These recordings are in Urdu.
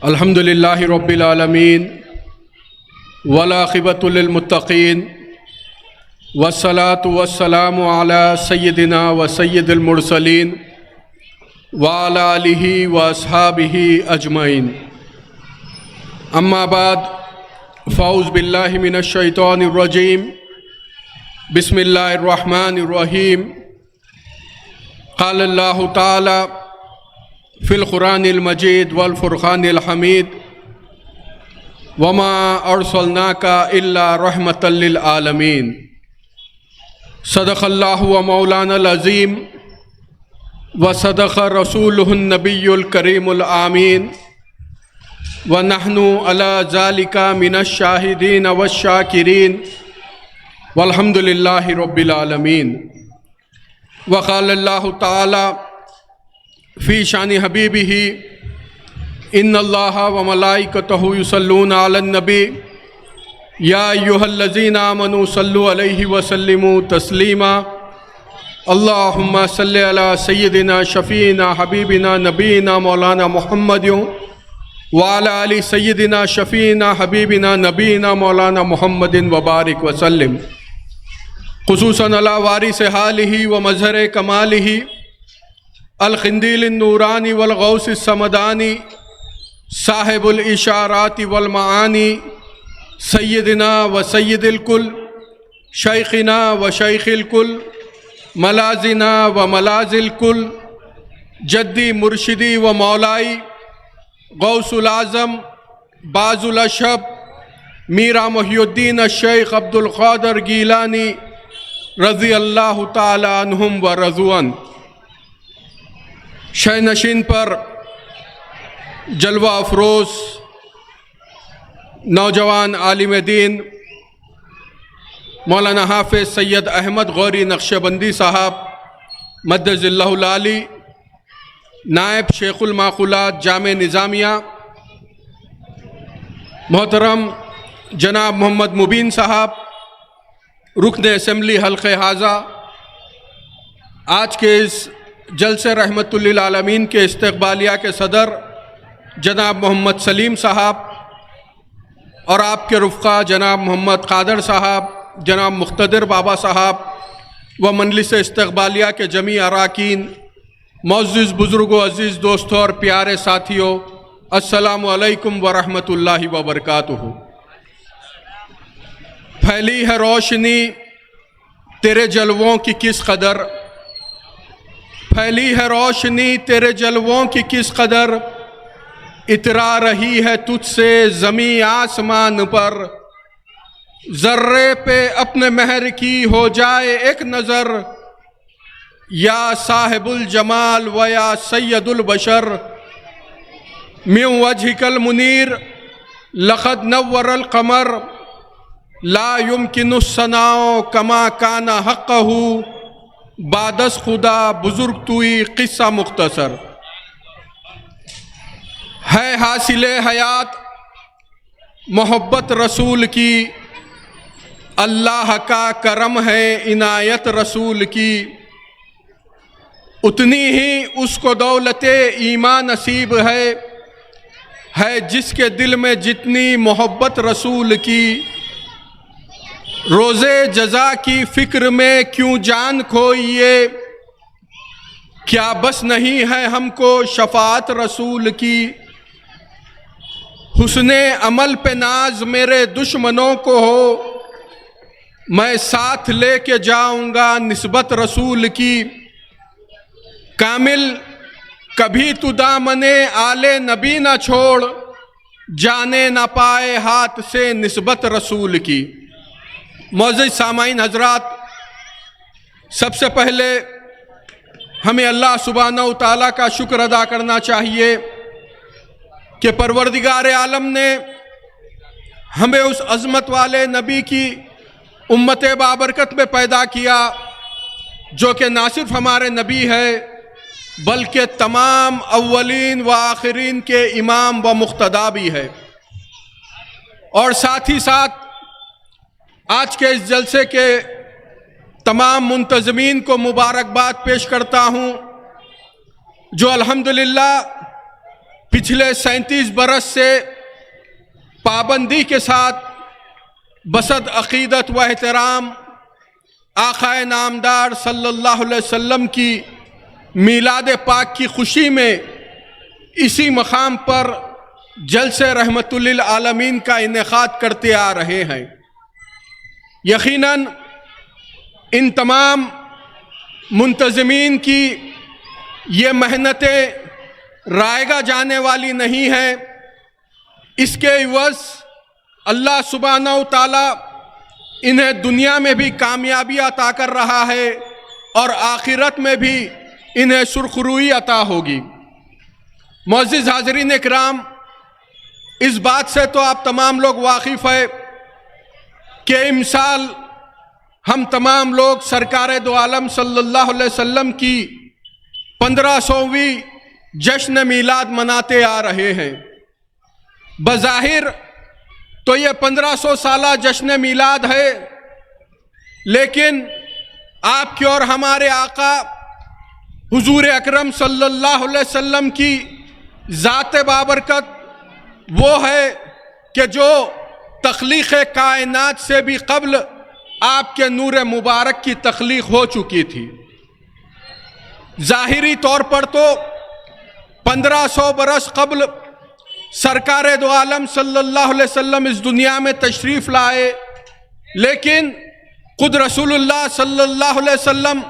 الحمدللہ رب العالمین والعاقبۃ للمتقین والصلاة والسلام علی سیدنا و سید المرسلین وعلی آلہ واصحابہ اجمعین، اما بعد فاعوذ باللہ من الشیطان الرجیم، بسم اللہ الرحمن الرحیم۔ قال اللہ تعالی فی القرآن المجید والفرقان الحمید، وما ارسلناک الا رحمۃ للعالمین۔ صدق اللہ و مولانا العظیم وصدق رسولہ النبی الکریم الامین، ونحن علی ذلک من الشاہدین والشاکرین، والحمد للہ رب العالمین۔ وقال اللہ تعالی فی شان حبیبہ، ان اللہ وملائکتہ یصلون علی النبی یا ایھا الذین آمنوا صلوا علیہ وسلموا تسلیما۔ اللہم صلی علی سیدنا شفیعنا حبیبنا نبینا مولانا محمد وعلی آل سیدنا شفیعنا حبیبنا نبینا مولانا محمد وبارک وسلم، خصوصاً علی وارث حالہ و مظہر کمالہ القندیل النورانی والغوث السمدانی صاحب الاشارات والمعانی، سیدنا و سید الکل، شیخنا و شیخ الکل، ملازنا و ملاز الکل، جدی مرشدی و مولائی غوث العظم باز الاشہب میرا محی الدین الشیخ عبد القادر گیلانی رضی اللہ تعالی عنہم و رضوا عنہ۔ شہ نشین پر جلوہ افروز نوجوان عالم دین مولانا حافظ سید احمد غوری نقشبندی صاحب مدد اللہ العالی، نائب شیخ المعقولات جامع نظامیہ، محترم جناب محمد مبین صاحب رکن اسمبلی حلقہ حاضہ، آج کے اس جلسے رحمت للعالمین کے استقبالیہ کے صدر جناب محمد سلیم صاحب، اور آپ کے رفقا جناب محمد قادر صاحب، جناب مقتدر بابا صاحب و مجلس استقبالیہ کے جمیع اراکین، معزز بزرگوں، عزیز دوستوں اور پیارے ساتھیوں، السلام علیکم ورحمۃ اللہ وبرکاتہ۔ پھیلی ہے روشنی تیرے جلووں کی کس قدر، پھیلی ہے روشنی تیرے جلووں کی کس قدر، اترا رہی ہے تجھ سے زمیں آسمان پر، ذرے پہ اپنے مہر کی ہو جائے ایک نظر، یا صاحب الجمال و یا سید البشر، من وجہک المنیر لقد نور القمر، لا يمکن الثناء کما کان حقہ، بعد از خدا بزرگ توئی قصہ مختصر۔ ہے حاصل حیات محبت رسول کی، اللہ کا کرم ہے عنایت رسول کی، اتنی ہی اس کو دولت ایمان نصیب ہے جس کے دل میں جتنی محبت رسول کی، روزے جزا کی فکر میں کیوں جان کھوئیے، کیا بس نہیں ہے ہم کو شفاعت رسول کی، حسن عمل پہ ناز میرے دشمنوں کو ہو، میں ساتھ لے کے جاؤں گا نسبت رسول کی، کامل کبھی تو دامن آل نبی نہ چھوڑ، جانے نہ پائے ہاتھ سے نسبت رسول کی۔ معزز سامعین حضرات، سب سے پہلے ہمیں اللہ سبحانہ و تعالیٰ کا شکر ادا کرنا چاہیے کہ پروردگار عالم نے ہمیں اس عظمت والے نبی کی امت بابرکت میں پیدا کیا، جو کہ نہ صرف ہمارے نبی ہے بلکہ تمام اولین و آخرین کے امام و مقتدا بھی ہے۔ اور ساتھ ہی ساتھ آج کے اس جلسے کے تمام منتظمین کو مبارکباد پیش کرتا ہوں، جو الحمدللہ پچھلے 37 برس سے پابندی کے ساتھ بسد عقیدت و احترام آقا نامدار صلی اللہ علیہ وسلم کی میلاد پاک کی خوشی میں اسی مقام پر جلسہ رحمت للعالمین کا انعقاد کرتے آ رہے ہیں۔ یقیناً ان تمام منتظمین کی یہ محنتیں رائگاں جانے والی نہیں ہیں، اس کے عوض اللہ سبحانہ و تعالی انہیں دنیا میں بھی کامیابی عطا کر رہا ہے اور آخرت میں بھی انہیں سرخروئی عطا ہوگی۔ معزز حاضرین اکرام، اس بات سے تو آپ تمام لوگ واقف ہیں کہ امسال ہم تمام لوگ سرکار دو عالم صلی اللہ علیہ وسلم کی 1500ویں جشن میلاد مناتے آ رہے ہیں۔ بظاہر تو یہ 1500 سالہ جشن میلاد ہے، لیکن آپ کی اور ہمارے آقا حضور اکرم صلی اللہ علیہ وسلم کی ذات بابرکت وہ ہے کہ جو تخلیق کائنات سے بھی قبل آپ کے نور مبارک کی تخلیق ہو چکی تھی۔ ظاہری طور پر تو 1500 برس قبل سرکار دو عالم صلی اللہ علیہ وسلم اس دنیا میں تشریف لائے، لیکن خود رسول اللہ صلی اللہ علیہ وسلم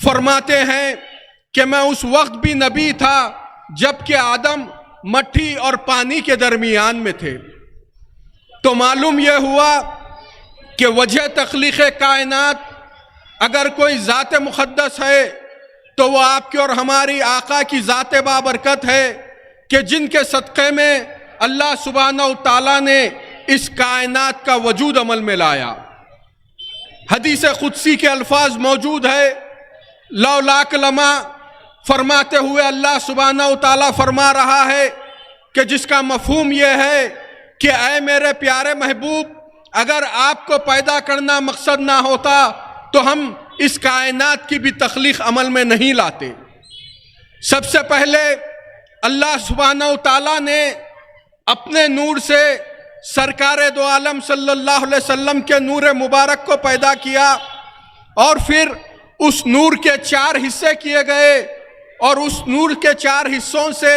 فرماتے ہیں کہ میں اس وقت بھی نبی تھا جب کہ آدم مٹی اور پانی کے درمیان میں تھے۔ تو معلوم یہ ہوا کہ وجہ تخلیق کائنات اگر کوئی ذات مقدس ہے تو وہ آپ کی اور ہماری آقا کی ذات بابرکت ہے کہ جن کے صدقے میں اللہ سبحانہ و تعالیٰ نے اس کائنات کا وجود عمل میں لایا۔ حدیث قدسی کے الفاظ موجود ہے، لولاک لما فرماتے ہوئے اللہ سبحانہ و تعالیٰ فرما رہا ہے کہ جس کا مفہوم یہ ہے کہ اے میرے پیارے محبوب، اگر آپ کو پیدا کرنا مقصد نہ ہوتا تو ہم اس کائنات کی بھی تخلیق عمل میں نہیں لاتے۔ سب سے پہلے اللہ سبحانہ و تعالیٰ نے اپنے نور سے سرکار دو عالم صلی اللہ علیہ وسلم کے نور مبارک کو پیدا کیا، اور پھر اس نور کے 4 حصے کیے گئے، اور اس نور کے 4 حصوں سے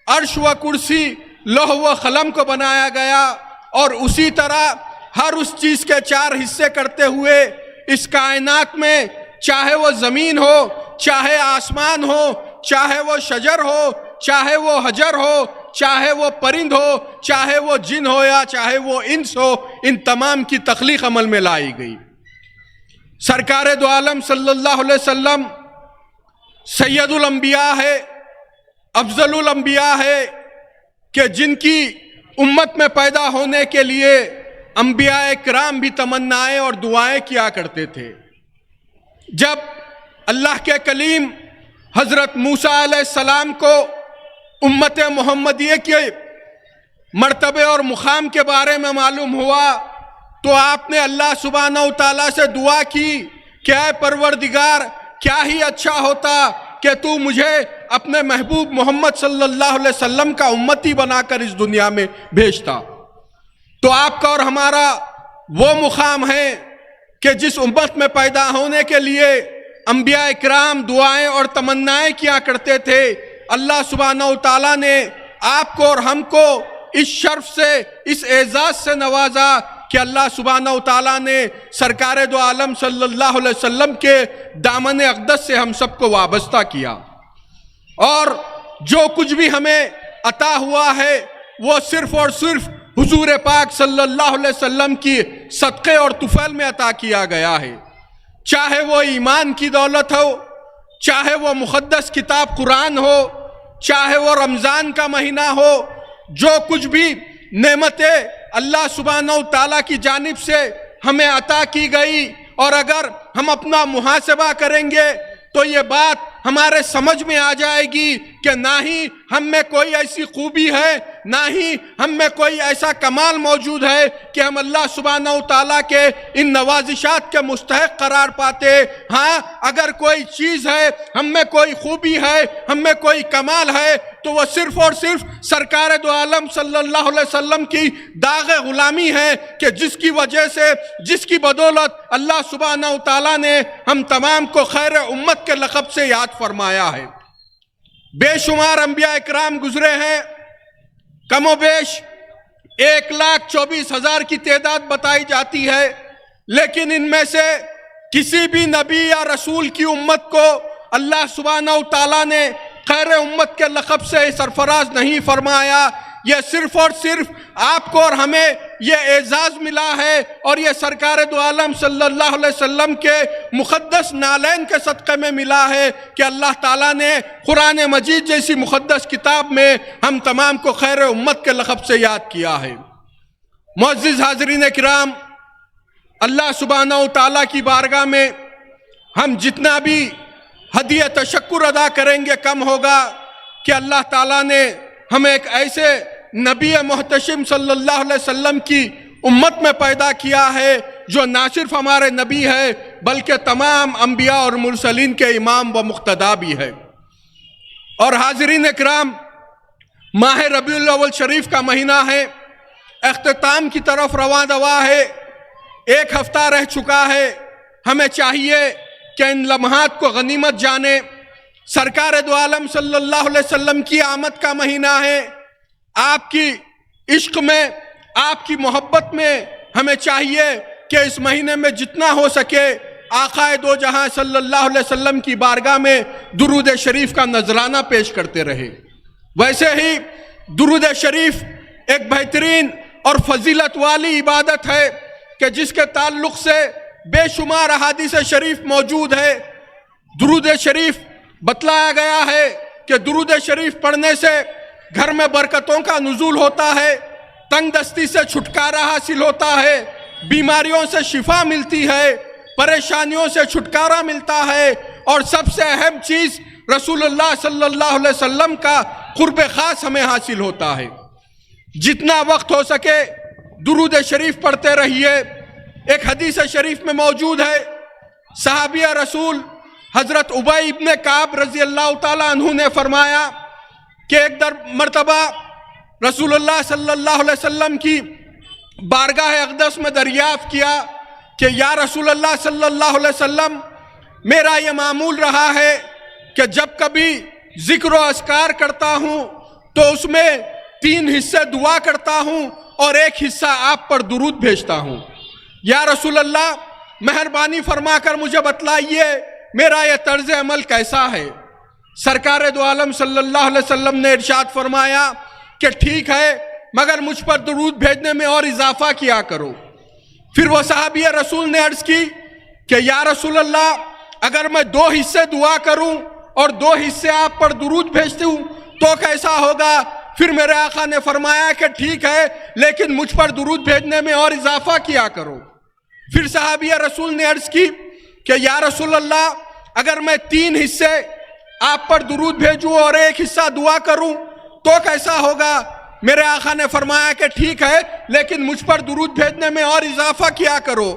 عرش و کرسی، لوح و قلم کو بنایا گیا، اور اسی طرح ہر اس چیز کے 4 حصے کرتے ہوئے اس کائنات میں چاہے وہ زمین ہو، چاہے آسمان ہو، چاہے وہ شجر ہو، چاہے وہ حجر ہو، چاہے وہ پرند ہو، چاہے وہ جن ہو یا چاہے وہ انس ہو، ان تمام کی تخلیق عمل میں لائی گئی۔ سرکار دو عالم صلی اللہ علیہ وسلم سید الانبیاء ہے، افضل الانبیاء ہے کہ جن کی امت میں پیدا ہونے کے لیے انبیاء کرام بھی تمنائیں اور دعائیں کیا کرتے تھے۔ جب اللہ کے کلیم حضرت موسیٰ علیہ السلام کو امت محمدیہ کے مرتبے اور مقام کے بارے میں معلوم ہوا تو آپ نے اللہ سبحانہ و تعالیٰ سے دعا کی کہ اے پروردگار، کیا ہی اچھا ہوتا کہ تو مجھے اپنے محبوب محمد صلی اللہ علیہ وسلم کا امتی بنا کر اس دنیا میں بھیجتا۔ تو آپ کا اور ہمارا وہ مقام ہے کہ جس امت میں پیدا ہونے کے لیے انبیاء اکرام دعائیں اور تمنائیں کیا کرتے تھے، اللہ سبحانہ و تعالیٰ نے آپ کو اور ہم کو اس شرف سے، اس اعزاز سے نوازا کہ اللہ سبحانہ و تعالیٰ نے سرکار دو عالم صلی اللہ علیہ وسلم کے دامن اقدس سے ہم سب کو وابستہ کیا، اور جو کچھ بھی ہمیں عطا ہوا ہے وہ صرف اور صرف حضور پاک صلی اللہ علیہ وسلم کی صدقے اور طفیل میں عطا کیا گیا ہے۔ چاہے وہ ایمان کی دولت ہو، چاہے وہ مقدس کتاب قرآن ہو، چاہے وہ رمضان کا مہینہ ہو، جو کچھ بھی نعمتیں اللہ سبحانہ و تعالیٰ کی جانب سے ہمیں عطا کی گئی، اور اگر ہم اپنا محاسبہ کریں گے تو یہ بات ہمارے سمجھ میں آ جائے گی کہ نہ ہی ہم میں کوئی ایسی خوبی ہے، نہ ہی ہم میں کوئی ایسا کمال موجود ہے کہ ہم اللہ سبحانہ و تعالیٰ کے ان نوازشات کے مستحق قرار پاتے۔ ہاں، اگر کوئی چیز ہے، ہم میں کوئی خوبی ہے، ہم میں کوئی کمال ہے، تو وہ صرف اور صرف سرکار دو عالم صلی اللہ علیہ وسلم کی داغ غلامی ہے، کہ جس کی وجہ سے، جس کی بدولت اللہ سبحانہ و تعالیٰ نے ہم تمام کو خیر امت کے لقب سے یاد فرمایا ہے۔ بے شمار انبیاء اکرام گزرے ہیں، کم و بیش 1,24,000 کی تعداد بتائی جاتی ہے، لیکن ان میں سے کسی بھی نبی یا رسول کی امت کو اللہ سبحانہ و تعالیٰ نے خیر امت کے لقب سے سرفراز نہیں فرمایا۔ یہ صرف اور صرف آپ کو اور ہمیں یہ اعزاز ملا ہے، اور یہ سرکار دو عالم صلی اللہ علیہ وسلم کے مقدس نالین کے صدقے میں ملا ہے کہ اللہ تعالیٰ نے قرآن مجید جیسی مقدس کتاب میں ہم تمام کو خیر امت کے لقب سے یاد کیا ہے۔ معزز حاضرین کرام، اللہ سبحانہ و تعالیٰ کی بارگاہ میں ہم جتنا بھی ہدیہ تشکر ادا کریں گے کم ہوگا، کہ اللہ تعالیٰ نے ہمیں ایک ایسے نبی محتشم صلی اللہ علیہ وسلم کی امت میں پیدا کیا ہے جو نہ صرف ہمارے نبی ہے بلکہ تمام انبیاء اور مرسلین کے امام و مقتدا بھی ہے۔ اور حاضرین اکرام، ماہ ربیع الاول شریف کا مہینہ ہے، اختتام کی طرف رواں دوا ہے، 1 ہفتہ رہ چکا ہے۔ ہمیں چاہیے کہ ان لمحات کو غنیمت جانے۔ سرکار دو عالم صلی اللہ علیہ وسلم کی آمد کا مہینہ ہے۔ آپ کی عشق میں، آپ کی محبت میں ہمیں چاہیے کہ اس مہینے میں جتنا ہو سکے آقا دو جہاں صلی اللہ علیہ وسلم کی بارگاہ میں درود شریف کا نذرانہ پیش کرتے رہے۔ ویسے ہی درود شریف ایک بہترین اور فضیلت والی عبادت ہے کہ جس کے تعلق سے بے شمار احادیث شریف موجود ہے۔ درود شریف بتلایا گیا ہے کہ درود شریف پڑھنے سے گھر میں برکتوں کا نزول ہوتا ہے، تنگ دستی سے چھٹکارا حاصل ہوتا ہے، بیماریوں سے شفا ملتی ہے، پریشانیوں سے چھٹکارا ملتا ہے، اور سب سے اہم چیز رسول اللہ صلی اللہ علیہ وسلم کا قرب خاص ہمیں حاصل ہوتا ہے۔ جتنا وقت ہو سکے درود شریف پڑھتے رہیے۔ ایک حدیث شریف میں موجود ہے، صحابی رسول حضرت ابی ابن کعب رضی اللہ تعالیٰ عنہ نے فرمایا کہ ایک مرتبہ رسول اللہ صلی اللہ علیہ وسلم کی بارگاہ اقدس میں دریافت کیا کہ یا رسول اللہ صلی اللہ علیہ وسلم، میرا یہ معمول رہا ہے کہ جب کبھی ذکر و اذکار کرتا ہوں تو اس میں 3 حصے دعا کرتا ہوں اور 1 حصہ آپ پر درود بھیجتا ہوں۔ یا رسول اللہ، مہربانی فرما کر مجھے بتلائیے میرا یہ طرز عمل کیسا ہے؟ سرکار دو عالم صلی اللہ علیہ وسلم نے ارشاد فرمایا کہ ٹھیک ہے، مگر مجھ پر درود بھیجنے میں اور اضافہ کیا کرو۔ پھر وہ صحابی رسول نے عرض کی کہ یا رسول اللہ، اگر میں 2 حصے دعا کروں اور 2 حصے آپ پر درود بھیجتی ہوں تو کیسا ہوگا؟ پھر میرے آقا نے فرمایا کہ ٹھیک ہے، لیکن مجھ پر درود بھیجنے میں اور اضافہ کیا کرو۔ پھر صحابی رسول نے عرض کی کہ یا رسول اللہ، اگر میں 3 حصے آپ پر درود بھیجوں اور 1 حصہ دعا کروں تو کیسا ہوگا؟ میرے آقا نے فرمایا کہ ٹھیک ہے، لیکن مجھ پر درود بھیجنے میں اور اضافہ کیا کرو۔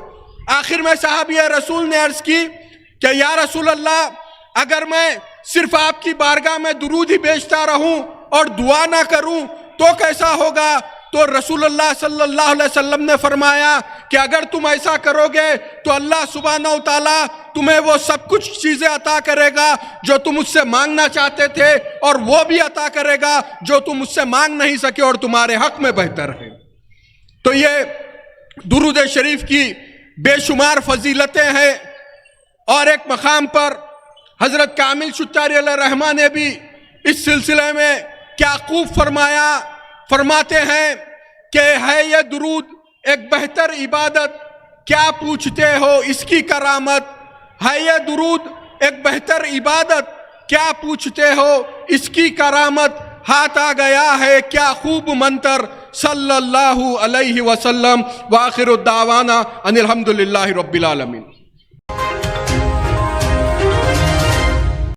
آخر میں صحابی رسول نے عرض کی کہ یا رسول اللہ، اگر میں صرف آپ کی بارگاہ میں درود ہی بھیجتا رہوں اور دعا نہ کروں تو کیسا ہوگا؟ تو رسول اللہ صلی اللہ علیہ وسلم نے فرمایا کہ اگر تم ایسا کرو گے تو اللہ سبحانہ و تعالیٰ تمہیں وہ سب کچھ چیزیں عطا کرے گا جو تم اس سے مانگنا چاہتے تھے، اور وہ بھی عطا کرے گا جو تم اس سے مانگ نہیں سکے اور تمہارے حق میں بہتر ہے۔ تو یہ درود شریف کی بے شمار فضیلتیں ہیں، اور ایک مقام پر حضرت کامل شتاری علیہ رحمہ نے بھی اس سلسلے میں کیا خوب فرمایا۔ فرماتے ہیں کہ ہے یہ درود ایک بہتر عبادت، کیا پوچھتے ہو اس کی کرامت؟ ہے یہ درود ایک بہتر عبادت، کیا پوچھتے ہو اس کی کرامت؟ ہاتھ آ گیا ہے کیا خوب منتر، صلی اللہ علیہ وسلم۔ وآخر الدعوانا ان الحمدللہ رب العالمین۔